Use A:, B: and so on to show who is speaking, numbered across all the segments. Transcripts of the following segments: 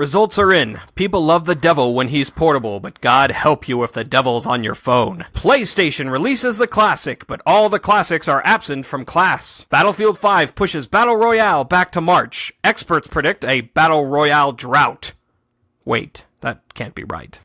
A: Results are in. People love the devil when he's portable, but God help you if the devil's on your phone. PlayStation releases the classic, but all the classics are absent from class. Battlefield 5 pushes Battle Royale back to March. Experts predict a Battle Royale drought. Wait, that can't be right.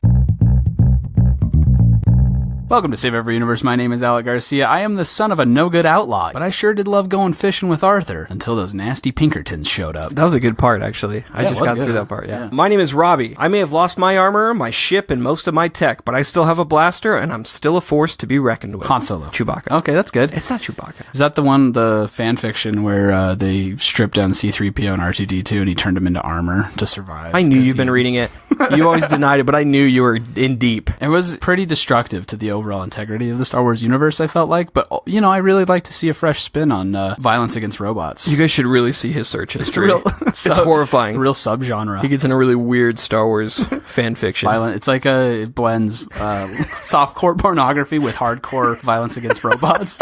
B: Welcome to Save Every Universe. My name is Alec Garcia. I am the son of a no-good outlaw, but I sure did love going fishing with Arthur until those nasty Pinkertons showed up.
A: That was a good part, actually. I just got through that part, yeah. My name is Robbie. I may have lost my armor, my ship, and most of my tech, but I still have a blaster, and I'm still a force to be reckoned with.
B: Han Solo.
A: Chewbacca.
B: Okay, that's good.
A: It's not Chewbacca.
B: Is that the one, the fan fiction where they stripped down C-3PO and R2-D2 and he turned them into armor to survive?
A: I knew you've been reading it. You always denied it, but I knew you were in deep.
B: It was pretty destructive to the overall integrity of the Star Wars universe, I felt like, but you know, I really like to see a fresh spin on violence against robots.
A: You guys should really see his search history. It's
B: so,
A: horrifying.
B: A real subgenre.
A: He gets in a really weird Star Wars fan fiction.
B: Violent. It's like it blends softcore pornography with hardcore violence against robots.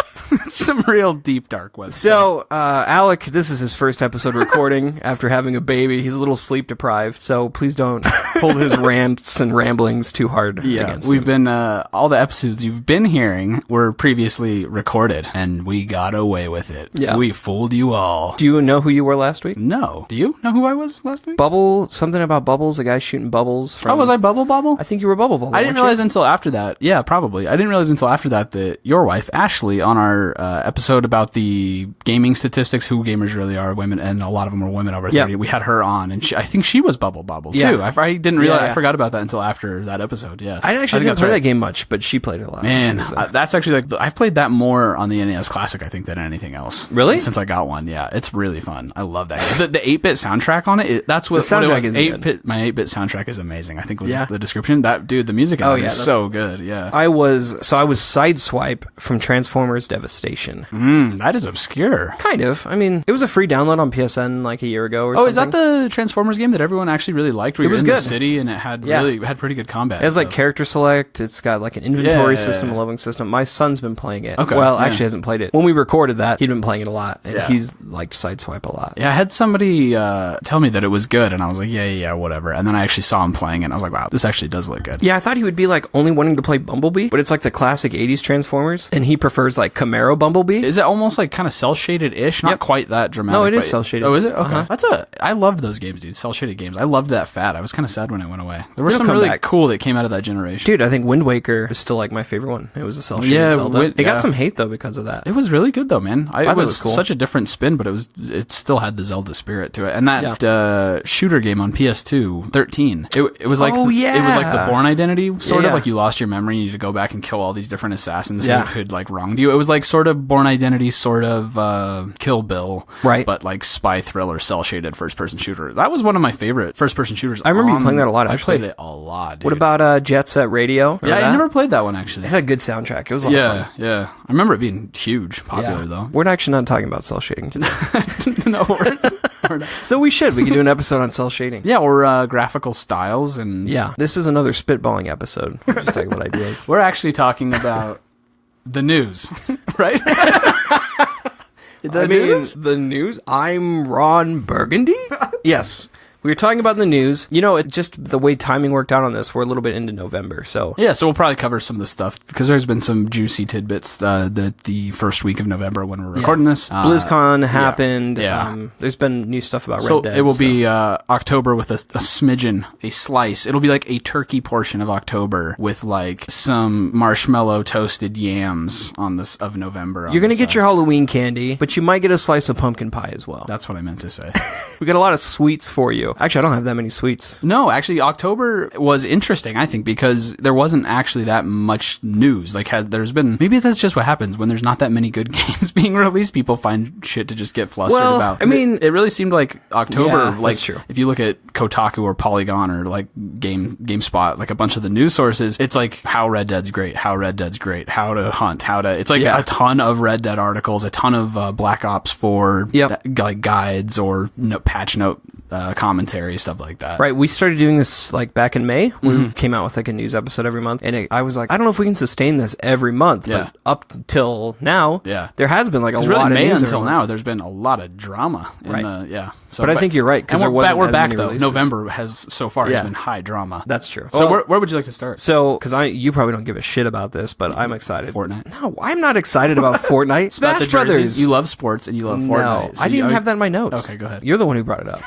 B: Some real deep dark web.
A: So, Alec, this is his first episode recording after having a baby. He's a little sleep deprived, so please don't hold his rants and ramblings too hard against
B: we've
A: him.
B: been all the episodes you've been hearing were previously recorded, and we got away with it.
A: Yeah.
B: We fooled you all.
A: Do you know who you were last week?
B: No. Do you know who I was last week?
A: Bubble, something about Bubbles, a guy shooting bubbles from...
B: Oh, was I Bubble?
A: I think you were Bubble.
B: I didn't realize until after that. Yeah, probably. I didn't realize until after that your wife, Ashley, on our episode about the gaming statistics, who gamers really are, women, and a lot of them are women over 30, we had her on, and I think she was Bubble too. I didn't realize, I forgot about that until after that episode, yeah.
A: I actually didn't play that game much, but she played it a lot.
B: Man, that's actually like, I've played that more on the NES Classic, I think, than anything else.
A: Really?
B: Since I got one, yeah. It's really fun. I love that. The 8-bit soundtrack on it, that's what
A: the soundtrack
B: what it
A: is
B: was.
A: good.
B: My 8-bit soundtrack is amazing, I think was the description. That, dude, the music in is so good, yeah.
A: I was Sideswipe from Transformers Devastation.
B: That is obscure.
A: Kind of. I mean, it was a free download on PSN like a year ago or something.
B: Oh, is that the Transformers game that everyone actually really liked? Where
A: it was
B: you're in
A: good.
B: the city and it had had pretty good combat.
A: It has like character select. It's got like an inventory system, a leveling system. My son's been playing it.
B: Okay.
A: Well, actually hasn't played it. When we recorded that, he'd been playing it a lot. And he's like Sideswipe a lot.
B: Yeah, I had somebody tell me that it was good, and I was like, yeah, whatever. And then I actually saw him playing it, and I was like, wow, this actually does look good.
A: Yeah, I thought he would be like only wanting to play Bumblebee, but it's like the classic 80s Transformers, and he prefers like Camaro Bumblebee.
B: Is it almost like kind of cell-shaded-ish? Not quite that dramatic.
A: No, it is cell-shaded.
B: Oh, is it? Okay. I loved those games, dude. Cell-shaded games. I loved that fad. I was kind of sad when it went away. There were some really cool that came out of that generation.
A: Dude, I think Wind Waker is still like my favorite one. It was a cell-shaded Zelda. It got some hate though because of that.
B: It was really good though, man. It was
A: cool.
B: Such a different spin, but it still had the Zelda spirit to it. And that shooter game on PS2, 13. It was like it was like the Bourne Identity, sort of like you lost your memory, you need to go back and kill all these different assassins who had like wronged you. It was like sort of Bourne Identity, sort of Kill Bill,
A: right?
B: But like spy thriller, cell shaded first person shooter. That was one of my favorite first person shooters.
A: I remember you playing that a lot. Actually.
B: I played it a lot. Dude.
A: What about Jet Set Radio?
B: Yeah, I never played that one actually.
A: It had a good soundtrack. It was a lot of fun.
B: Yeah. I remember it being huge, popular though.
A: We're actually not talking about cell shading today.
B: No, we're not.
A: Though we should. We could do an episode on cell shading.
B: Yeah, or graphical styles and...
A: Yeah, this is another spitballing episode. We're just talking about ideas.
B: We're actually talking about the news, right?
A: The news? I'm Ron Burgundy? Yes. We were talking about the news. You know, it's just the way timing worked out on this. We're a little bit into November, so...
B: Yeah, so we'll probably cover some of the stuff, because there's been some juicy tidbits the first week of November when we're recording this.
A: BlizzCon happened. Yeah. There's been new stuff about Red Dead.
B: So it will be October with a smidgen, a slice. It'll be like a turkey portion of October with like some marshmallow toasted yams on this of November.
A: You're going to get your Halloween candy, but you might get a slice of pumpkin pie as well.
B: That's what I meant to say.
A: We got a lot of sweets for you. Actually, I don't have that many sweets.
B: No, actually, October was interesting, I think, because there wasn't actually that much news. Like, there's been... Maybe that's just what happens when there's not that many good games being released. People find shit to just get flustered about.
A: I mean...
B: It really seemed like October,
A: that's true.
B: If you look at Kotaku or Polygon or, like, GameSpot, like, a bunch of the news sources, it's like, how Red Dead's great, how Red Dead's great, how to hunt, how to... It's like a ton of Red Dead articles, a ton of Black Ops 4, like, guides or patch note commentary, stuff like that.
A: Right. We started doing this like back in May. We came out with like a news episode every month, and I was like, I don't know if we can sustain this every month. But up till now, there has been like a lot of
B: May
A: news
B: until now. There's been a lot of drama. So,
A: but I think you're right, because
B: we're back though.
A: Releases.
B: November has been high drama.
A: That's true.
B: So where would you like to start?
A: So, because you probably don't give a shit about this, but I'm excited.
B: Fortnite?
A: No, I'm not excited about Fortnite. Smash Brothers.
B: You love sports and you love Fortnite.
A: No,
B: So
A: I didn't even have that in my notes.
B: Okay, go ahead.
A: You're the one who brought it up.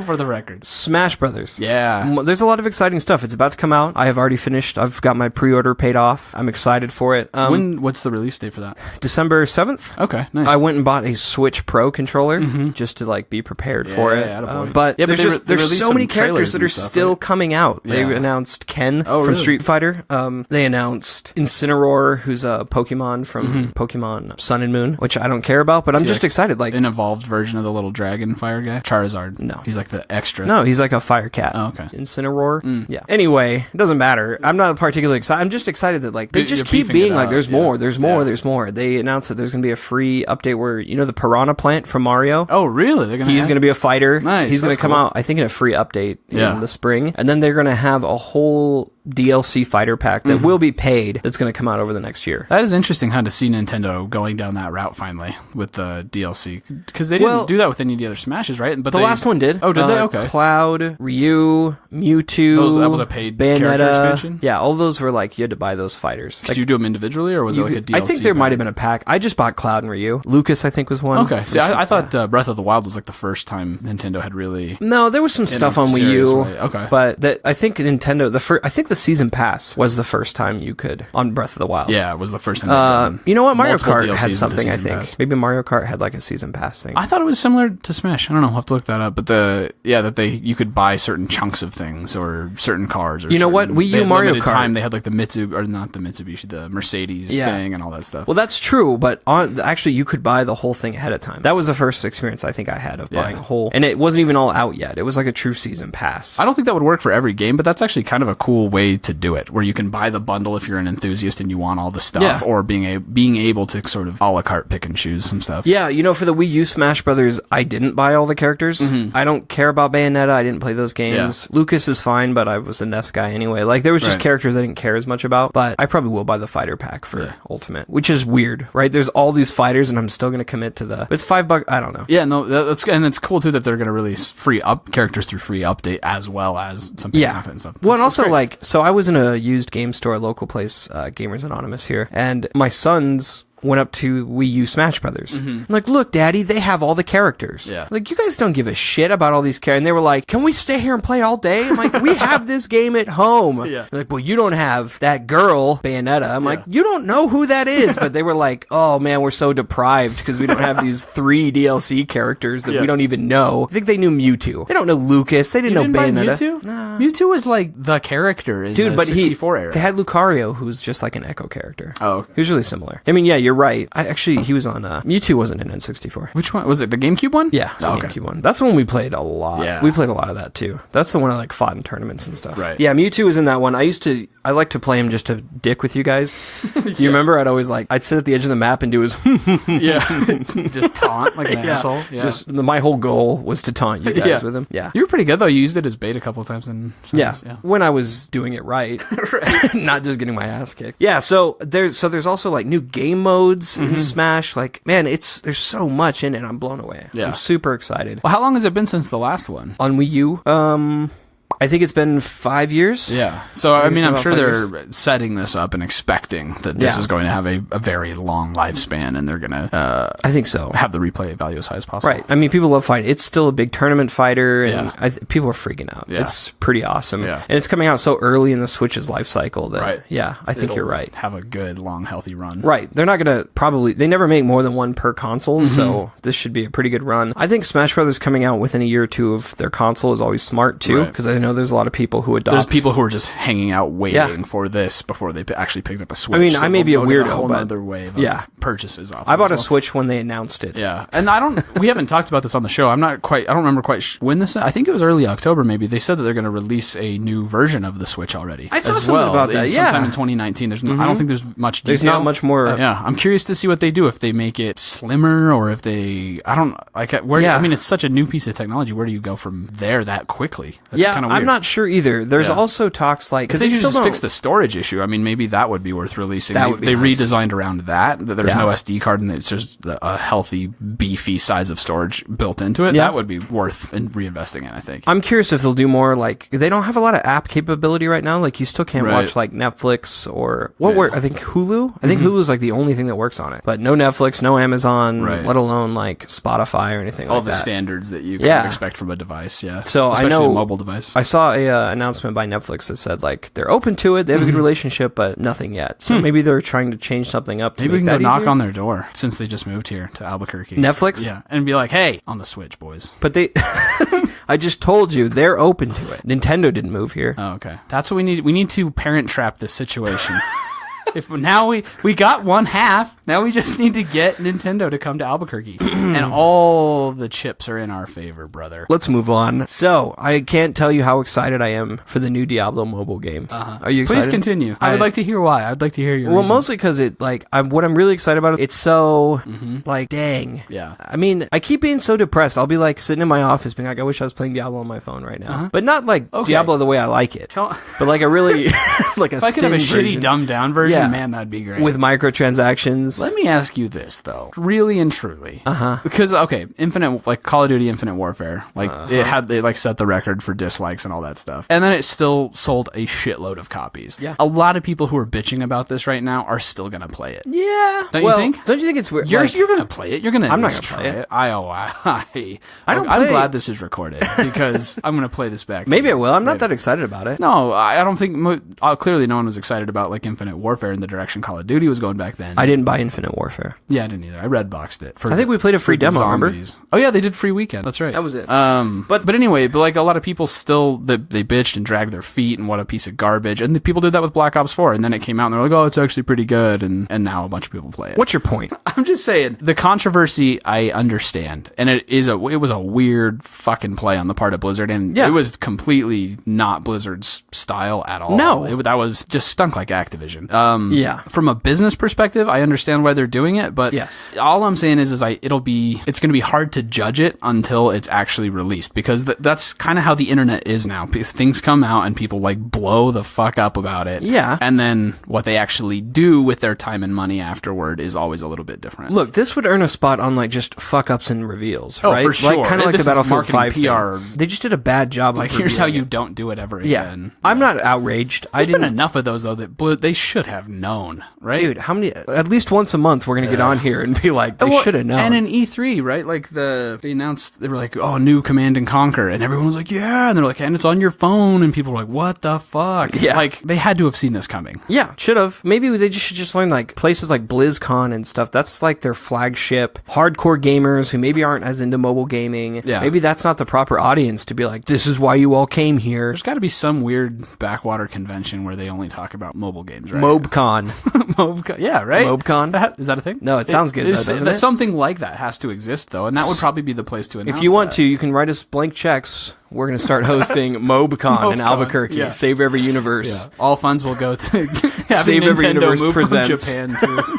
B: For the record.
A: Smash Brothers.
B: Yeah.
A: There's a lot of exciting stuff. It's about to come out. I have already finished. I've got my pre-order paid off. I'm excited for it.
B: What's the release date for that?
A: December 7th.
B: Okay, nice.
A: I went and bought a Switch Pro controller just to like be prepared for it. But there's so many characters that are still coming out. They announced Ken from Street Fighter. They announced Incineroar, who's a Pokemon from Pokemon Sun and Moon, which I don't care about, but I'm just excited. Like
B: an evolved version of the little dragon fire guy? Charizard.
A: No.
B: He's like the extra.
A: No, he's like a fire cat.
B: Oh, okay.
A: Incineroar. Yeah. Anyway, it doesn't matter. I'm not particularly excited. I'm just excited that like they just keep being like there's more. They announced that there's going to be a free update where, you know, the Piranha Plant from Mario.
B: Oh, really?
A: He's going to be a fighter.
B: Nice.
A: He's going to come out, I think, in a free update in the spring. And then they're going to have a whole DLC fighter pack that will be paid that's going to come out over the next year.
B: That is interesting, to see Nintendo going down that route finally with the DLC. Because they didn't do that with any of the other Smashes, right? But
A: the last one did.
B: Oh, did they? Okay.
A: Cloud, Ryu, Mewtwo.
B: That was a paid
A: Bayonetta.
B: Character expansion?
A: Yeah, all those were like, you had to buy those fighters.
B: Did you do them individually, or was it like a DLC?
A: I think there might have been a pack. I just bought Cloud and Ryu. Lucas, I think, was one.
B: Okay. See, I thought Breath of the Wild was like the first time Nintendo had really...
A: No, there was some stuff on Wii U.
B: Okay.
A: But I think Nintendo, I think the Season Pass was the first time you could on Breath of the Wild.
B: Yeah, it was the first time.
A: You know what? Mario Kart
B: DLCs
A: had something, I think.
B: Pass.
A: Maybe Mario Kart had like a Season Pass thing.
B: I thought it was similar to Smash. I don't know. I'll have to look that up. But you could buy certain chunks of things or certain cars. Or
A: you know what? Wii U Mario Kart.
B: Time, they had like the the Mercedes thing and all that stuff.
A: Well, that's true. But actually, you could buy the whole thing ahead of time. That was the first experience I think I had of buying a whole. And it wasn't even all out yet. It was like a true Season Pass.
B: I don't think that would work for every game, but that's actually kind of a cool way to do it, where you can buy the bundle if you're an enthusiast and you want all the stuff, or being able to sort of a la carte pick and choose some stuff.
A: Yeah, you know, for the Wii U Smash Brothers, I didn't buy all the characters. I don't care about Bayonetta. I didn't play those games. Lucas is fine, but I was a NES guy anyway. Like, there was just characters I didn't care as much about, but I probably will buy the fighter pack for Ultimate, which is weird, right? There's all these fighters, and I'm still going to commit to but it's $5. I don't know.
B: Yeah, no, and it's cool too that they're going to release free characters through free update as well as some content and stuff.
A: Well, and also so I was in a used game store, a local place, Gamers Anonymous here, and my son's went up to Wii U Smash Brothers. I'm like, look, Daddy, they have all the characters.
B: Yeah.
A: Like, you guys don't give a shit about all these characters. And they were like, can we stay here and play all day? I'm like, we have this game at home.
B: Yeah.
A: They're like, well, you don't have that girl, Bayonetta. I'm like, you don't know who that is. But they were like, oh, man, we're so deprived because we don't have these 3 DLC characters that we don't even know. I think they knew Mewtwo. They don't know Lucas. They didn't know Bayonetta.
B: Mewtwo? Nah. Mewtwo was like the character in the 64 era.
A: They had Lucario, who's just like an Echo character.
B: Oh, okay.
A: He was really similar. I mean, yeah, you're right. He was on Mewtwo wasn't in N64.
B: Which one was it? The GameCube one?
A: Yeah, it was the GameCube one. That's the one we played a lot.
B: Yeah.
A: We played a lot of that too. That's the one I like fought in tournaments and stuff.
B: Right.
A: Yeah, Mewtwo was in that one. I like to play him just to dick with you guys. You remember? I'd sit at the edge of the map and do his
B: just taunt like an asshole. Yeah.
A: Just my whole goal was to taunt you guys with him. Yeah.
B: You were pretty good though. You used it as bait a couple of times in
A: Smash. Yeah. When I was doing it right. Not just getting my ass kicked. Yeah, so there's also like new game modes in Smash. Like, man, there's so much in it. I'm blown away.
B: Yeah.
A: I'm super excited.
B: Well, how long has it been since the last one?
A: On Wii U? I think it's been 5 years.
B: Yeah. So, I mean, I'm sure they're setting this up and expecting that this is going to have a very long lifespan, and they're going to
A: I think so.
B: Have the replay value as high as possible.
A: Right. I mean, people love fighting. It's still a big tournament fighter, and people are freaking out.
B: Yeah.
A: It's pretty awesome.
B: Yeah.
A: And it's coming out so early in the Switch's life cycle that, I think you're right.
B: Have a good, long, healthy run.
A: Right. They're not going to they never make more than one per console, so this should be a pretty good run. I think Smash Brothers coming out within a year or two of their console is always smart, too, because I know there's a lot of people who adopt.
B: There's people who are just hanging out waiting for this before they actually picked up a Switch.
A: I mean, I may be a weirdo,
B: a whole
A: but
B: other wave of purchases off.
A: I bought a Switch when they announced it.
B: Yeah, and we haven't talked about this on the show. I don't remember quite when this. I think it was early October. Maybe they said that they're going to release a new version of the Switch already.
A: I saw something about that.
B: Sometime in 2019. I don't think there's much detail.
A: There's not much more.
B: I'm curious to see what they do, if they make it slimmer or if they. I don't like where. I mean, it's such a new piece of technology. Where do you go from there that quickly? That's kind of weird.
C: I'm not sure either. There's also talks like
B: because they still just fix the storage issue. I mean, maybe that would be worth releasing. They
C: nice.
B: Redesigned around that there's no SD card and it's just a healthy, beefy size of storage built into it. That would be worth reinvesting in, I think.
C: I'm curious if they'll do more like they don't have a lot of app capability right now. Like you still can't watch like Netflix or I think Hulu. I think Hulu is like the only thing that works on it, but no Netflix, no Amazon, let alone like Spotify or anything.
B: All
C: like
B: the
C: that.
B: standards that you can expect from a device. Yeah.
C: So
B: especially
C: I know
B: a mobile device.
C: I saw a announcement by Netflix that said like they're open to it. They have a good relationship, but nothing yet. So maybe they're trying to change something up.
B: Maybe we can go knock on their door since they just moved here to Albuquerque.
C: Netflix,
B: and be like, hey, on the Switch, boys.
C: But they. I just told you they're open to it. Nintendo didn't move here.
B: Oh, okay. That's what we need. We need to parent trap this situation. If now we got one half, now we just need to get Nintendo to come to Albuquerque, and all the chips are in our favor, brother.
C: Let's move on. So I can't tell you how excited I am for the new Diablo mobile game. Are you excited?
B: Please continue. I would like to hear why. I'd like to hear your.
C: Well,
B: reason.
C: mostly because what I'm really excited about. It's so like dang.
B: Yeah.
C: I mean, I keep being so depressed. I'll be like sitting in my office, being like, I wish I was playing Diablo on my phone right now, but not like Diablo the way I like it. But like a really like a.
B: If I could have a shitty dumbed down version. Man, that'd be great.
C: With microtransactions.
B: Let me ask you this though, really and truly, because Infinite, like Call of Duty Infinite Warfare, like they like set the record for dislikes and all that stuff, and then it still sold a shitload of copies.
C: Yeah,
B: a lot of people who are bitching about this right now are still gonna play it.
C: Yeah,
B: don't you think?
C: Don't you think it's weird?
B: You're gonna play it. You're gonna.
C: I'm not gonna play it.
B: I'm glad this is recorded because I'm gonna play this back.
C: Maybe I will. I'm not that excited about it.
B: No, I don't think. Clearly, no one was excited about like Infinite Warfare in the direction Call of Duty was going back then.
C: I didn't buy Infinite Warfare.
B: Yeah, I didn't either. I red boxed it.
C: I think we played a free demo. Remember?
B: Oh yeah, they did free weekend. That's right.
C: That was it.
B: But anyway, like a lot of people still they bitched and dragged their feet and what a piece of garbage. And the people did that with Black Ops 4, and then it came out and they're like, oh, it's actually pretty good. And now a bunch of people play it.
C: What's your point?
B: I'm just saying the controversy. I understand, and it was a weird fucking play on the part of Blizzard, and it was completely not Blizzard's style at all.
C: No,
B: that was just stunk like Activision. From a business perspective, I understand why they're doing it, but all I'm saying is it's going to be hard to judge it until it's actually released, because that's kind of how the internet is now. Things come out and people like blow the fuck up about it. Yeah. And then what they actually do with their time and money afterward is always a little bit different.
C: Look, this would earn a spot on like just fuck ups and reveals, right?
B: For sure.
C: Kind of like the Battlefield 5
B: PR.
C: They just did a bad job of
B: here's how you don't do it ever again.
C: I'm not outraged.
B: There's been enough of those though that they should have known, right?
C: Dude, how many? At least once a month we're gonna get on here and be like, they should have known.
B: And in E3, right? Like they announced, they were like, oh, new Command and Conquer, and everyone was like, yeah, and they're like, and it's on your phone, and people were like, what the fuck?
C: Yeah,
B: like they had to have seen this coming.
C: Yeah, should have. Maybe they should just learn like places like BlizzCon and stuff. That's like their flagship. Hardcore gamers who maybe aren't as into mobile gaming. Yeah, maybe that's not the proper audience to be like, this is why you all came here.
B: There's got to be some weird backwater convention where they only talk about mobile games, right?
C: MobeCon.
B: MobeCon, yeah, right?
C: MobeCon.
B: Is that a thing?
C: No, it sounds good, though, doesn't it?
B: Something like that has to exist, though, and that would probably be the place to announce
C: If you want to, you can write us blank checks. We're going to start hosting MobeCon in Albuquerque. Yeah. Save Every Universe.
B: Yeah. All funds will go to
C: Save Every Universe
B: move
C: presents
B: from Japan to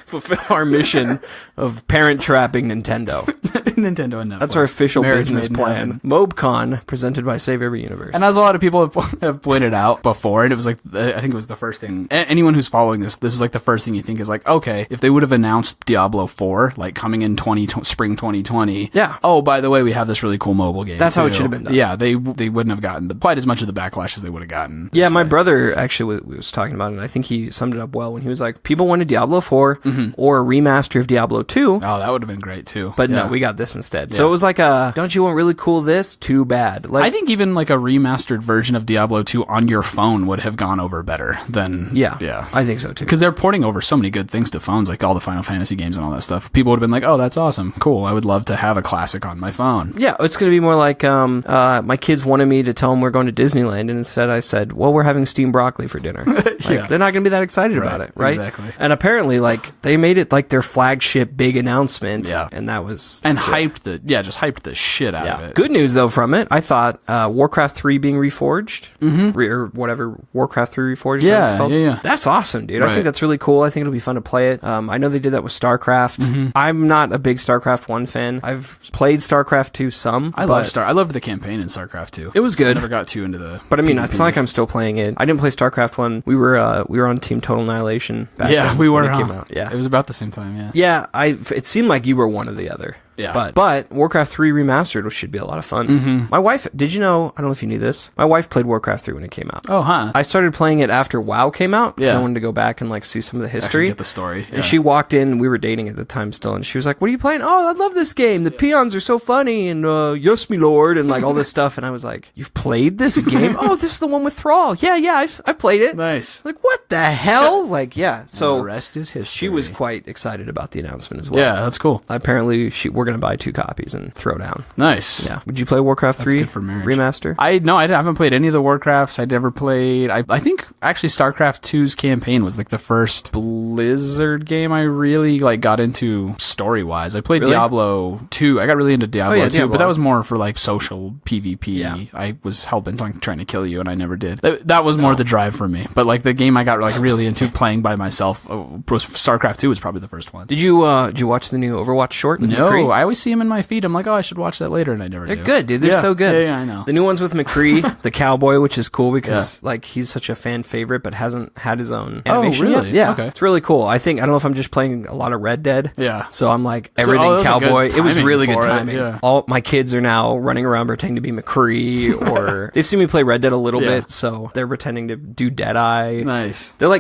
C: fulfill our mission of parent trapping Nintendo.
B: Nintendo and Netflix.
C: That's our official business plan. MobeCon, presented by Save Every Universe.
B: And as a lot of people have pointed out before, and it was like, I think it was the first thing, anyone who's following this is like the first thing you think is like, okay, if they would have announced Diablo 4, like coming in spring 2020.
C: Yeah.
B: Oh, by the way, we have this really cool mobile game.
C: That's how it should have been done.
B: Yeah, they wouldn't have gotten quite as much of the backlash as they would have gotten.
C: Yeah, my brother actually was talking about it, and I think he summed it up well when he was like, people wanted Diablo 4 or a remaster of Diablo 2.
B: Oh, that would have been great too.
C: But no, we got this instead. Yeah. So it was like don't you want really cool this? Too bad. Like,
B: I think even like a remastered version of Diablo 2 on your phone would have gone over better than...
C: Yeah, I think so too.
B: Because they're porting over so many good things to phones, like all the Final Fantasy games and all that stuff. People would have been like, oh, that's awesome. Cool. I would love to have a classic on my phone.
C: Yeah, it's going to be more like my kids wanted me to tell them we're going to Disneyland, and instead I said, well, we're having steamed broccoli for dinner. Like, they're not going to be that excited about it, right?
B: Exactly.
C: And apparently, like, they made it like their flagship big announcement.
B: Yeah.
C: And that was...
B: And just hyped the shit out of it.
C: Good news, though, from it. I thought Warcraft 3 being reforged, or whatever, Warcraft 3 reforged.
B: Yeah.
C: That's awesome, dude. Right. I think that's really cool. I think it'll be fun to play it. I know they did that with StarCraft. I'm not a big StarCraft 1 fan. I've played StarCraft 2 some.
B: I loved the campaign in StarCraft 2.
C: It was good.
B: I never got too into the...
C: But I mean, it's not like I'm still playing it. I didn't play StarCraft 1. We were on Team Total Annihilation back then.
B: We were.
C: When it came out. Yeah.
B: It was about the same time, yeah.
C: Yeah, it seemed like you were one or the other.
B: Yeah.
C: But Warcraft 3 Remastered should be a lot of fun. My wife, did you know, I don't know if you knew this, my wife played Warcraft 3 when it came out.
B: Oh, huh.
C: I started playing it after WoW came out because I wanted to go back and like see some of the history.
B: Get the story. Yeah.
C: And she walked in, we were dating at the time still, and she was like, "What are you playing?" "Oh, I love this game. The peons are so funny, and yes, me lord," and like all this stuff. And I was like, "You've played this game?" "Oh, this is the one with Thrall." Yeah, I've played it.
B: Nice.
C: Like, what the hell? Like, yeah. So
B: the rest is history.
C: She was quite excited about the announcement as well.
B: Yeah, that's cool.
C: Apparently, we're going to buy 2 copies and throw down.
B: Nice.
C: Yeah. Would you play Warcraft 3
B: good for marriage.
C: Remaster?
B: I haven't played any of the Warcrafts. I never played... I think actually StarCraft 2's campaign was like the first Blizzard game I really like got into story-wise. I played Diablo 2. I got really into Diablo 2, but that was more for like social PvP. Yeah. I was hell-bent on trying to kill you and I never did. That was more the drive for me. But like the game I got like really into playing by myself, StarCraft 2 was probably the first one.
C: Did you watch the new Overwatch short with
B: No,
C: McCree?
B: I always see him in my feed. I'm like, oh, I should watch that later, and I never do.
C: They're good, dude. They're so good.
B: Yeah, I know.
C: The new ones with McCree, the cowboy, which is cool because like he's such a fan favorite, but hasn't had his own animation
B: really?
C: yet. Yeah,
B: okay.
C: It's really cool. I don't know if I'm just playing a lot of Red Dead.
B: Yeah.
C: So I'm like everything cowboy. It was really good timing.
B: Yeah.
C: All my kids are now running around pretending to be McCree, or they've seen me play Red Dead a little bit, so they're pretending to do Deadeye.
B: Nice.
C: They're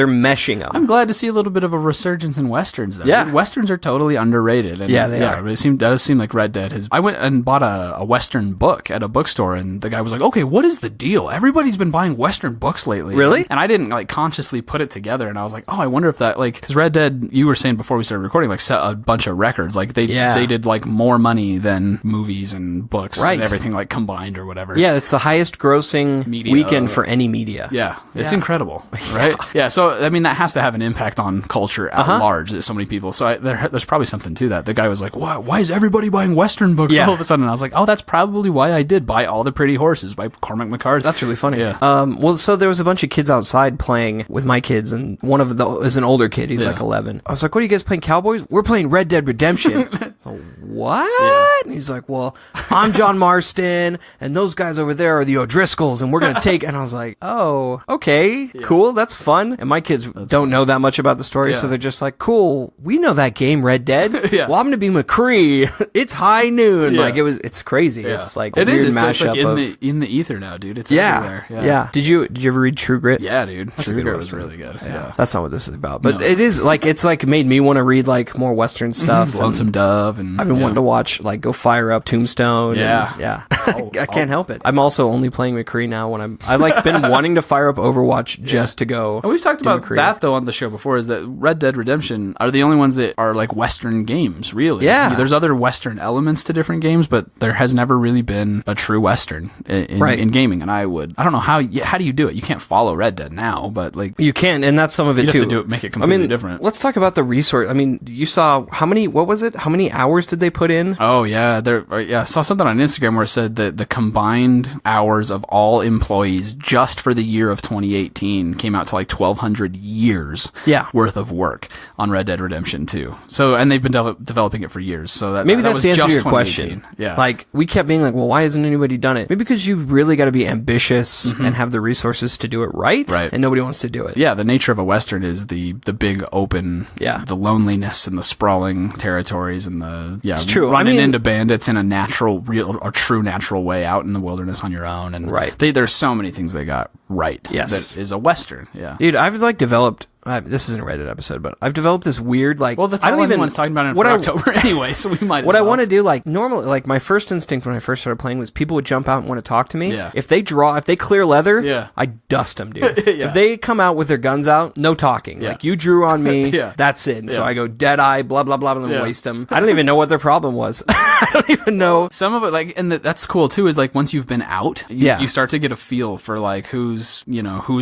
C: meshing them.
B: I'm glad to see a little bit of a resurgence in westerns, though.
C: Yeah.
B: Westerns are totally underrated. And
C: they are.
B: It does seem like Red Dead has... I went and bought a Western book at a bookstore, and the guy was like, okay, what is the deal? Everybody's been buying Western books lately.
C: Really?
B: And I didn't like consciously put it together, and I was like, oh, I wonder if that, like... Because Red Dead, you were saying before we started recording, like set a bunch of records. Like they did like more money than movies and books and everything like combined or whatever.
C: Yeah, it's the highest grossing weekend for any media.
B: Yeah, it's incredible, right? Yeah, so I mean that has to have an impact on culture at large. That so many people. So there's probably something to that. The guy was like, why is everybody buying Western books all of a sudden? And I was like, oh, that's probably why I did buy All the Pretty Horses by Cormac McCarthy.
C: That's really funny.
B: Yeah.
C: Well, so there was a bunch of kids outside playing with my kids, and one of them is an older kid. He's like 11. I was like, what are you guys playing, Cowboys? We're playing Red Dead Redemption. So, what? Yeah. And he's like, well, I'm John Marston, and those guys over there are the O'Driscolls, and we're going to take... And I was like, oh, okay, cool, that's fun. And my kids don't know that much about the story, so they're just like, cool, we know that game, Red Dead. Well, I'm going to be McCree. It's high noon. Like, it's crazy. It's like a weird mashup.
B: It's like in the ether now, dude. It's everywhere.
C: Yeah. Did you ever read True Grit?
B: Yeah, dude. True Grit was really good. Yeah.
C: That's not what this is about. But it is, like, it's like made me want to read, like, more Western stuff.
B: Lonesome Dove. And
C: I've been wanting to watch, like, go fire up Tombstone.
B: Yeah.
C: I can't help it. I'm also only playing McCree now when I've like been wanting to fire up Overwatch just to go.
B: And we've talked about McCree. That though on the show before, is that Red Dead Redemption are the only ones that are like Western games, really.
C: Yeah.
B: There's other Western elements to different games, but there has never really been a true Western in gaming. And I don't know how do you do it? You can't follow Red Dead now, but like
C: you can, and that's some of it too.
B: You have to make it completely different.
C: Let's talk about the resource. I mean, you saw how many hours did they put in?
B: Oh yeah, I saw something on Instagram where it said that the combined hours of all employees just for the year of 2018 came out to like 1,200 years worth of work on Red Dead Redemption 2. So, and they've been developing it for years. So
C: maybe
B: that
C: that's
B: was
C: the answer
B: just
C: to your question.
B: Yeah,
C: like we kept being like, well, why hasn't anybody done it? Maybe because you really got to be ambitious and have the resources to do it right, and nobody wants to do it.
B: Yeah, the nature of a Western is the big open, the loneliness and the sprawling territories and the
C: it's true.
B: running into bandits in a natural, real or true natural way out in the wilderness on your own. And there's so many things they got right.
C: Yes,
B: that is a Western. Yeah,
C: dude, I've like developed. This isn't a Reddit episode, but I've developed this weird like.
B: Well, that's all everyone's talking about in October anyway, so we might.
C: What I want to do, like normally, like my first instinct when I first started playing was people would jump out and want to talk to me.
B: Yeah.
C: If they clear leather, I dust them, dude. If they come out with their guns out, no talking. Like you drew on me, that's it. And so I go dead eye, blah blah blah, and then waste them. I don't even know what their problem was. I don't even know.
B: Some of it, like, and that's cool too. Is like once you've been out, you start to get a feel for like who's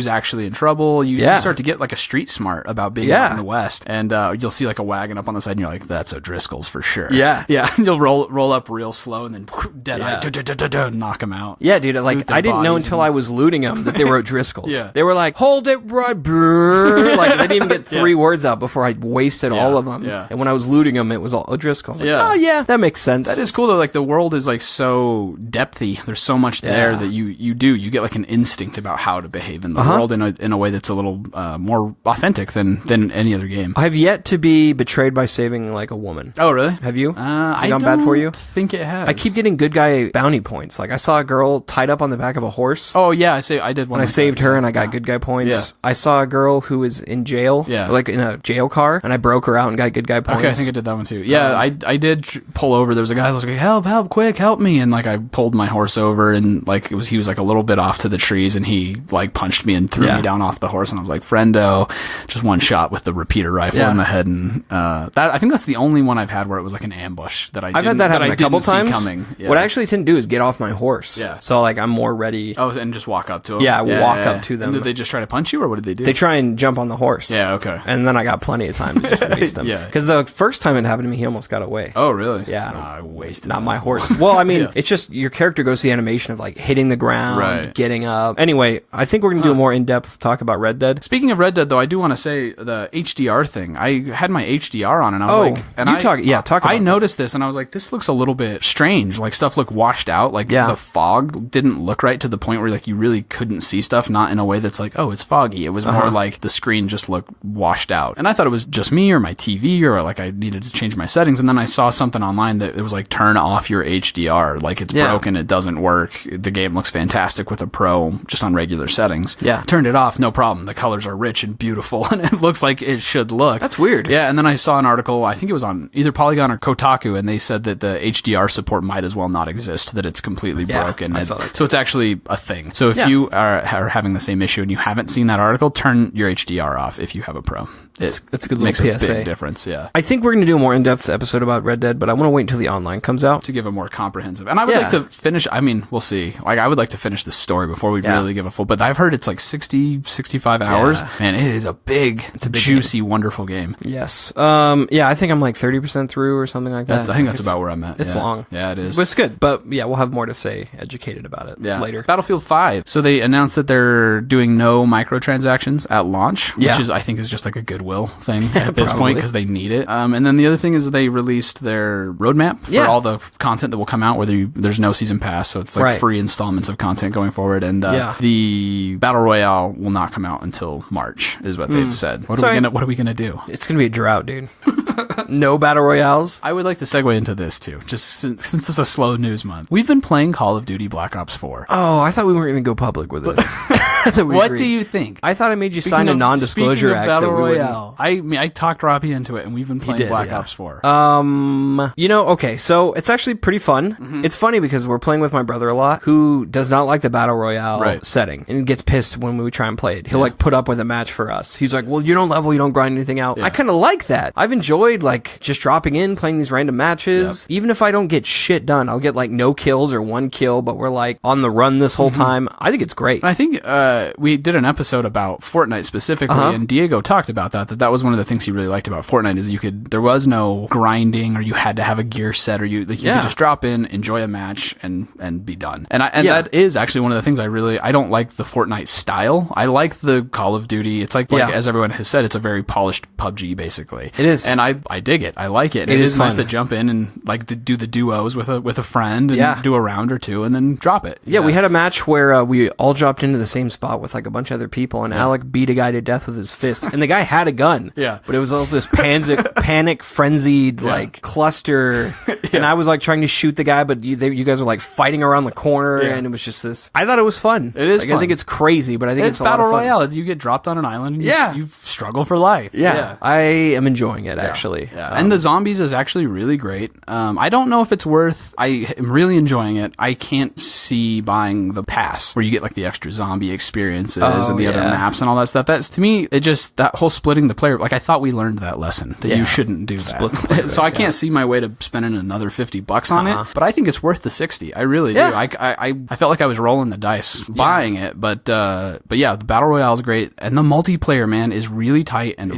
B: actually in trouble. You start to get like a street smart about being out in the West. And you'll see like a wagon up on the side, and you're like, that's O'Driscoll's for sure.
C: Yeah.
B: Yeah. You'll roll up real slow, and then Deadeye, knock them out.
C: Yeah, dude. Like, I didn't know until I was looting them that they were O'Driscolls.
B: Yeah.
C: They were like, hold it right, brr. Like, they didn't even get 3 words out before I wasted all of them.
B: Yeah.
C: And when I was looting them, it was all O'Driscoll. Like,
B: yeah.
C: Oh, yeah, that makes sense.
B: That is cool, though. Like, the world is, like, so depthy. There's so much there that you get, like, an instinct about how to behave in the world in a way that's a little more authentic than any other game.
C: I've yet to be betrayed by saving, like, a woman.
B: Oh, really?
C: Have you? Has it
B: I
C: gone bad for you?
B: I think it has.
C: I keep getting good guy bounty points. Like, I saw a girl tied up on the back of a horse.
B: Oh, yeah, I did one.
C: And I saved her, and I got good guy points.
B: Yeah.
C: I saw a girl who was in jail, like in a jail car, and I broke her out and got good guy points.
B: Okay, I think I did that one too. Yeah, I did pull over. There was a guy who was like, help, quick, help me. And like I pulled my horse over, and like he was like a little bit off to the trees, and he like punched me and threw me down off the horse. And I was like, friendo, just one shot with the repeater rifle in the head. And I think that's the only one I've had where it was like an ambush that I've
C: had that happen a couple times.
B: Coming. Yeah.
C: What I actually tend to do is get off my horse.
B: Yeah.
C: So like I'm more ready.
B: Oh, and just walk up to them.
C: Yeah, walk up to them.
B: And did they just try to punch you, or what did they do?
C: They try and jump on the horse.
B: Yeah, okay.
C: And then I got plenty of time to just waste him.
B: Yeah.
C: Because the first time it happened to me, he almost got away.
B: Oh, really?
C: Yeah.
B: I wasted
C: not my horse. Well, I mean, it's just your character goes through the animation of like hitting the ground, getting up. Anyway, I think we're going to do a more in-depth talk about Red Dead.
B: Speaking of Red Dead, though, I do want to say the HDR thing. I had my HDR on, and I was like... And
C: talk about
B: I noticed this, and I was like, this looks a little bit strange. Like, stuff looked washed out. Like, the fog didn't look right to the point where, like, you really couldn't see stuff, not in a way that's like, oh, it's foggy. It was more like the screen just looked washed out. And I thought it was just me or my TV, or like I needed to change my settings. And then I saw something online that it was like, turn off your HDR. Like, it's broken. It doesn't work. The game looks fantastic with a Pro just on regular settings.
C: Yeah.
B: Turned it off. No problem. The colors are rich and beautiful, and it looks like it should look.
C: That's weird.
B: Yeah. And then I saw an article, I think it was on either Polygon or Kotaku, and they said that the HDR support might as well not exist, that it's completely broken.
C: I saw that.
B: So it's actually a thing. So if you are having the same issue and you haven't seen that article, turn your HDR off if you have a Pro.
C: It's a good little
B: makes
C: PSA.
B: A big difference, yeah.
C: I think we're going to do a more in-depth episode about Red Dead, but I want to wait until the online comes out.
B: To give a more comprehensive. And I would like to finish, I mean, we'll see. Like, I would like to finish the story before we really give a full, but I've heard it's like 60, 65 hours, and it is a big juicy, wonderful game.
C: Yes. I think I'm like 30% through or something like that.
B: I think that's about where I'm at.
C: It's long.
B: Yeah, it is.
C: But it's good. But yeah, we'll have more to say, educated about it later.
B: Battlefield 5. So they announced that they're doing no microtransactions at launch, which I think is just like a goodwill thing at this point, because they need it. And then the other thing is they released their roadmap for all the content that will come out, whether there's no season pass, so it's like free installments of content going forward. And the Battle Royale will not come out until March, is what they've said. What are we gonna do?
C: It's gonna be a drought, dude. No Battle Royales.
B: I would like to segue into this too, just since it's a slow news month. We've been playing Call of Duty Black Ops 4.
C: Oh, I thought we weren't going to go public with this.
B: What do you think?
C: I thought I made you sign a non-disclosure act.
B: Battle Royale. I talked Robbie into it, and we've been playing Black Ops 4.
C: Okay, so it's actually pretty fun. Mm-hmm. It's funny because we're playing with my brother a lot, who does not like the Battle Royale setting, and gets pissed when we try and play it. He'll like put up with a match for us. He's like, well, you don't level, you don't grind anything out. I kind of like that. I've enjoyed like just dropping in, playing these random matches. Even if I don't get shit done, I'll get like no kills or 1 kill, but we're like on the run this whole time. I think it's great.
B: And I think we did an episode about Fortnite specifically, and Diego talked about that was one of the things he really liked about Fortnite, is there was no grinding, or you had to have a gear set, or you could just drop in, enjoy a match, and be done. And that is actually one of the things I don't like the Fortnite style. I like the Call of Duty. It's like as everyone has said, it's a very polished PUBG basically.
C: It is.
B: And I dig it. I like it. It is nice to jump in and like to do the duos with a friend and do a round or two and then drop it.
C: Yeah, we had a match where we all dropped into the same spot with like a bunch of other people, and Alec beat a guy to death with his fist, and the guy had a gun. But it was all this panic frenzied like cluster, and I was like trying to shoot the guy, but you guys were like fighting around the corner, and it was just this. I thought it was fun.
B: It is. Fun.
C: I think it's crazy, but I think it's a
B: Battle
C: lot of fun.
B: Royale. It's you get dropped on an island, and you struggle for life.
C: I am enjoying it actually.
B: And the zombies is actually really great. I don't know if it's worth. I am really enjoying it. I can't see buying the pass where you get like the extra zombie experiences and the other maps and all that stuff. That's, to me, it just, that whole splitting the player, like, I thought we learned that lesson, that you shouldn't do that. So I can't see my way to spending another $50 on it, but I think it's worth the 60. I really do. I felt like I was rolling the dice buying it, but yeah, the Battle Royale is great, and the multiplayer, man, is really tight and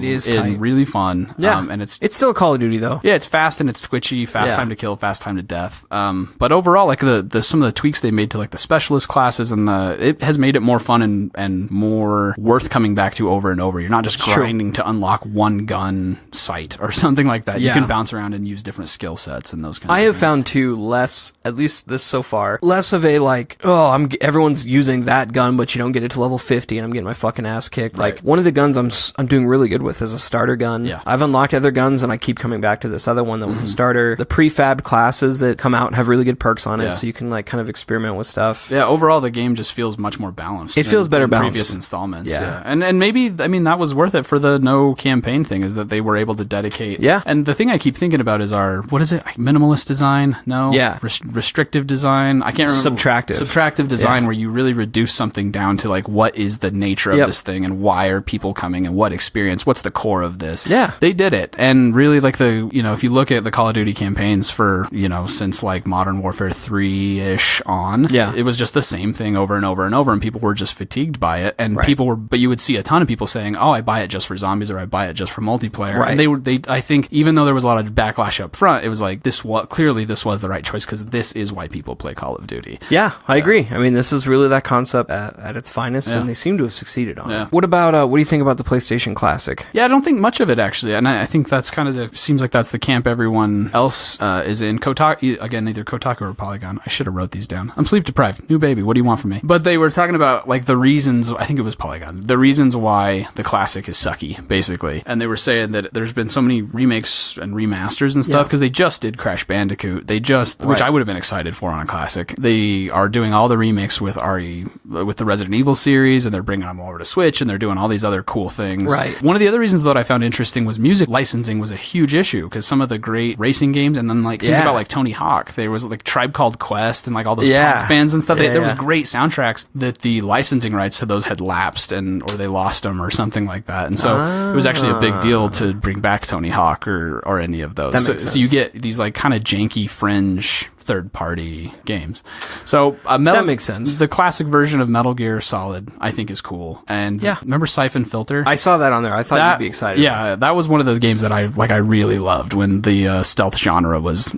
B: really fun. And it's
C: still a Call of Duty though.
B: Yeah, it's fast and it's twitchy, fast time to kill, fast time to death. But overall, like the some of the tweaks they made to like the specialist classes and it has made it more fun and more worth coming back to over and over. You're not just grinding to unlock one gun sight or something like that. You can bounce around and use different skill sets and those kinds of things.
C: I have found too less, at least this so far, less of a like, everyone's using that gun, but you don't get it to level 50 and I'm getting my fucking ass kicked. Right. Like one of the guns I'm doing really good with is a starter gun. Yeah. I've unlocked other guns and I keep coming back to this other one that was a starter. The prefab classes that come out have really good perks on it, so you can like kind of experiment with stuff.
B: Yeah, overall the game just feels much more balanced.
C: It feels better balanced.
B: Previous installments. Yeah. And maybe, I mean, that was worth it for the no campaign thing, is that they were able to dedicate. Yeah. And the thing I keep thinking about is what is it? Minimalist design? No. Yeah. Restrictive design? I can't remember. Subtractive design, where you really reduce something down to like, what is the nature of this thing and why are people coming and what experience, what's the core of this? Yeah. They did it. And really, like if you look at the Call of Duty campaigns for, since like Modern Warfare 3-ish on, it was just the same thing over and over and over, and people were just fatigued by it. And but you would see a ton of people saying, oh, I buy it just for zombies, or I buy it just for multiplayer. Right. And I think, even though there was a lot of backlash up front, it was like, clearly this was the right choice, because this is why people play Call of Duty.
C: Yeah, I agree. I mean, this is really that concept at its finest, and they seem to have succeeded on it. What do you think about the PlayStation Classic?
B: Yeah, I don't think much of it, actually. And I think that's kind of seems like that's the camp everyone else is in. Kotaku, again, either Kotaku or Polygon. I should have wrote these down. I'm sleep deprived. New baby. What do you want from me? But they were talking about like the reasons, I think it was Polygon, the reasons why the Classic is sucky, basically. And they were saying that there's been so many remakes and remasters and stuff, because they just did Crash Bandicoot. Which I would have been excited for on a Classic. They are doing all the remakes with the Resident Evil series, and they're bringing them over to Switch, and they're doing all these other cool things. Right. One of the other reasons that I found interesting was music licensing was a huge issue, because some of the great racing games, and then like think about like Tony Hawk, there was like Tribe Called Quest and like all those punk bands and stuff. There was great soundtracks that the licensing rights to those had lapsed, or they lost them or something like that. And so it was actually a big deal to bring back Tony Hawk or any of those. So you get these like kind of janky fringe third-party games. So
C: that makes sense.
B: The classic version of Metal Gear Solid, I think, is cool. And remember Siphon Filter?
C: I saw that on there. I thought you'd be excited.
B: Yeah, that was one of those games that I really loved when the stealth genre was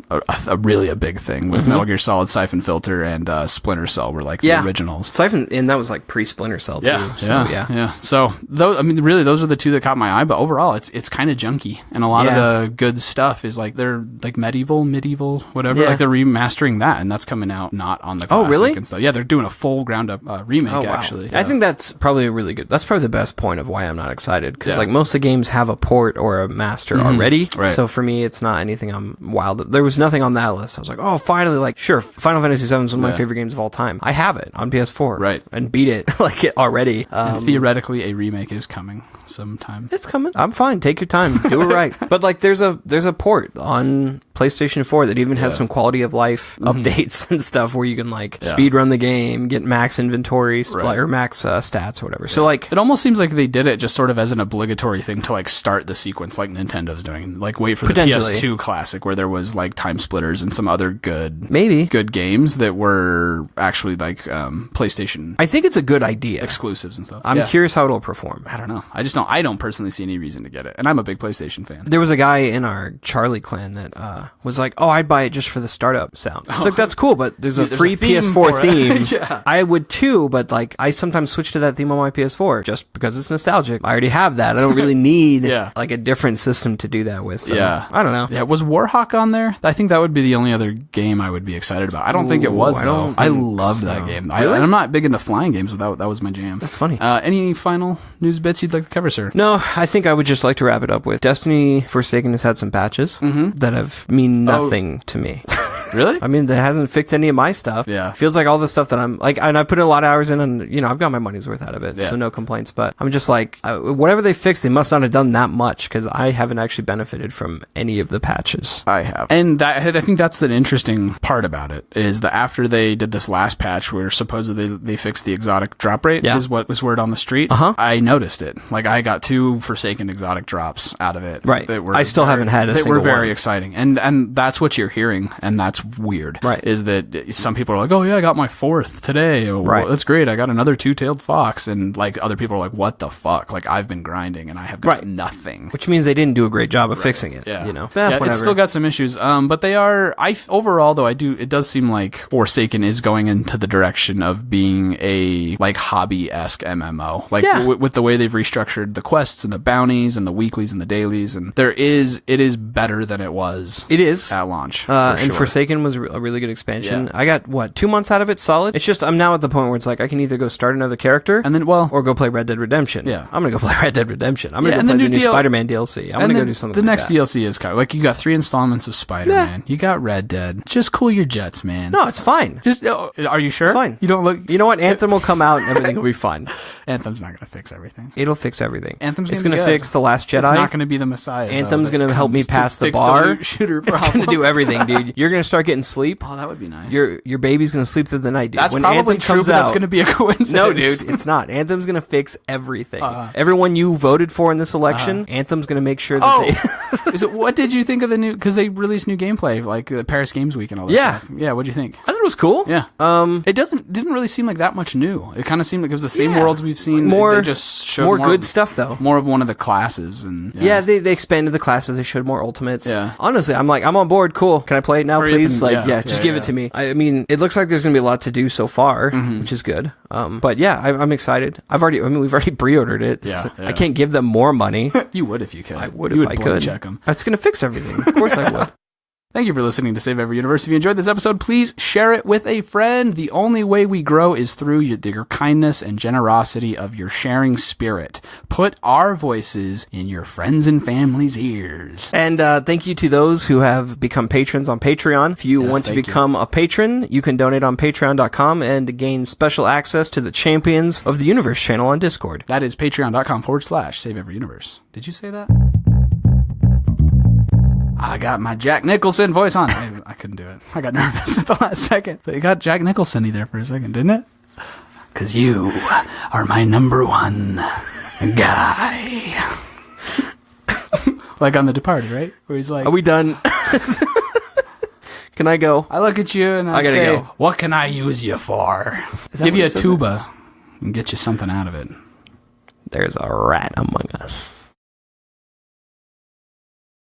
B: really a big thing, with Metal Gear Solid, Siphon Filter, and Splinter Cell were like the originals.
C: Siphon, and that was like pre-Splinter Cell too.
B: So those, I mean, really, those are the two that caught my eye. But overall, it's kind of junky, and a lot of the good stuff is like they're like medieval, whatever. Like they're remastering that, and that's coming out not on the Classic.
C: Oh, really?
B: And stuff. Yeah, they're doing a full ground up remake. Actually,
C: I think that's probably a really good. That's probably the best point of why I'm not excited, because like most of the games have a port or a master already. Right. So for me, it's not anything I'm wild. There was nothing on that list. I was like, oh, finally, like sure, Final Fantasy VII is one of my favorite games of all time. I have it on PS4, right, and beat it like it already.
B: And theoretically, a remake is coming sometime.
C: It's coming. I'm fine. Take your time. Do it right. But like, there's a port on PlayStation 4 that even has some quality of life updates and stuff where you can like speed run the game, get max inventory or max stats or whatever. So like,
B: it almost seems like they did it just sort of as an obligatory thing to like start the sequence, like Nintendo's doing. Like wait for the PS2 Classic, where there was like Time Splitters and some other good games that were actually like PlayStation.
C: I think it's a good idea.
B: Exclusives and stuff.
C: I'm curious how it'll perform.
B: I don't know. I don't personally see any reason to get it, and I'm a big PlayStation fan.
C: There was a guy in our Charlie clan that was like, oh, I'd buy it just for the startup sound. It's like, that's cool, but there's a free PS4 theme. I would too, but like I sometimes switch to that theme on my PS4 just because it's nostalgic. I already have that. I don't really need like a different system to do that with. So, I don't know.
B: Yeah, was Warhawk on there? I think that would be the only other game I would be excited about. I don't think it was though. I loved that game. Really? I'm not big into flying games, but that was my jam.
C: That's funny.
B: Any final news bits you'd like to cover, sir?
C: No, I think I would just like to wrap it up with Destiny Forsaken has had some patches that have mean nothing to me.
B: Really?
C: I mean, it hasn't fixed any of my stuff.
B: Yeah.
C: Feels like all the stuff that I'm like, and I put in a lot of hours in, and I've got my money's worth out of it, so no complaints. But I'm just like, whatever they fixed, they must not have done that much, because I haven't actually benefited from any of the patches.
B: I have, and I think that's an interesting part about it, is that after they did this last patch where supposedly they fixed the exotic drop rate, is what was word on the street. I noticed it. Like, I got 2 Forsaken exotic drops out of it.
C: Right. I still haven't had a single one.
B: They were very exciting, and that's what you're hearing, and that's weird.
C: Right.
B: Is that some people are like, oh yeah, I got my 4th today. Oh, right. Well, that's great. I got another 2-tailed fox, and like other people are like, what the fuck? Like, I've been grinding and I have got nothing.
C: Which means they didn't do a great job of fixing it. Yeah.
B: It's still got some issues. But they are. Overall though, it does seem like Forsaken is going into the direction of being a like hobby-esque MMO. Like with the way they've restructured the quests and the bounties and the weeklies and the dailies, and it is better than it was.
C: It is
B: at launch.
C: And Forsaken was a really good expansion. Yeah. I got 2 months out of it solid. It's just I'm now at the point where it's like I can either go start another character and then or go play Red Dead Redemption. Yeah. I'm gonna go play Red Dead Redemption. I'm gonna go play the new Spider-Man DLC. I'm gonna go do something.
B: The next DLC is kind of like you got 3 installments of Spider-Man. You got Red Dead. Just cool your jets, man.
C: No, it's fine.
B: Just are you sure?
C: It's fine.
B: You don't look.
C: You know what? Anthem will come out and everything will be fine.
B: Anthem's not gonna fix everything.
C: It'll fix everything.
B: It's
C: gonna fix The Last Jedi.
B: It's not gonna be the Messiah.
C: Anthem's gonna help me pass the bar. It's gonna do everything, dude. You're gonna start getting sleep.
B: Oh, that would be nice.
C: Your baby's gonna sleep through the night, dude.
B: That's when probably Anthem true, but that's gonna be a coincidence.
C: No, dude, it's not. Anthem's gonna fix everything. Everyone you voted for in this election, Anthem's gonna make sure that they.
B: What did you think of the new? Because they released new gameplay, like the Paris Games Week and all that stuff. Yeah, what'd you think?
C: I thought it was cool.
B: Yeah. It didn't really seem like that much new. It kind of seemed like it was the same worlds we've seen.
C: They
B: just showed
C: more good stuff though.
B: More of one of the classes and
C: they expanded the classes. They showed more ultimates.
B: Yeah.
C: Honestly, I'm on board. Cool. Can I play it now, please? Just give it to me. I mean, it looks like there's gonna be a lot to do so far, which is good. But yeah, I'm excited. We've already pre-ordered it. I can't give them more money.
B: You would if you could.
C: I would if I could.
B: Check them.
C: It's gonna fix everything. Of course I would.
B: Thank you for listening to Save Every Universe. If you enjoyed this episode, please share it with a friend. The only way we grow is through your kindness and generosity of your sharing spirit. Put our voices in your friends and family's ears.
C: And thank you to those who have become patrons on Patreon. If you want to become a patron, you can donate on patreon.com and gain special access to the Champions of the Universe channel on Discord.
B: That is patreon.com/Save Every Universe. Did you say that? I got my Jack Nicholson voice on. I couldn't do it. I got nervous at the last second. It got Jack Nicholson-y there for a second, didn't it? Because you are my number one guy. Like on The Departed, right? Where he's like...
C: Are we done? Can I go?
B: I look at you and I
C: gotta
B: say,
C: go.
B: What can I use you for? Give you a tuba and get you something out of it.
C: There's a rat among us.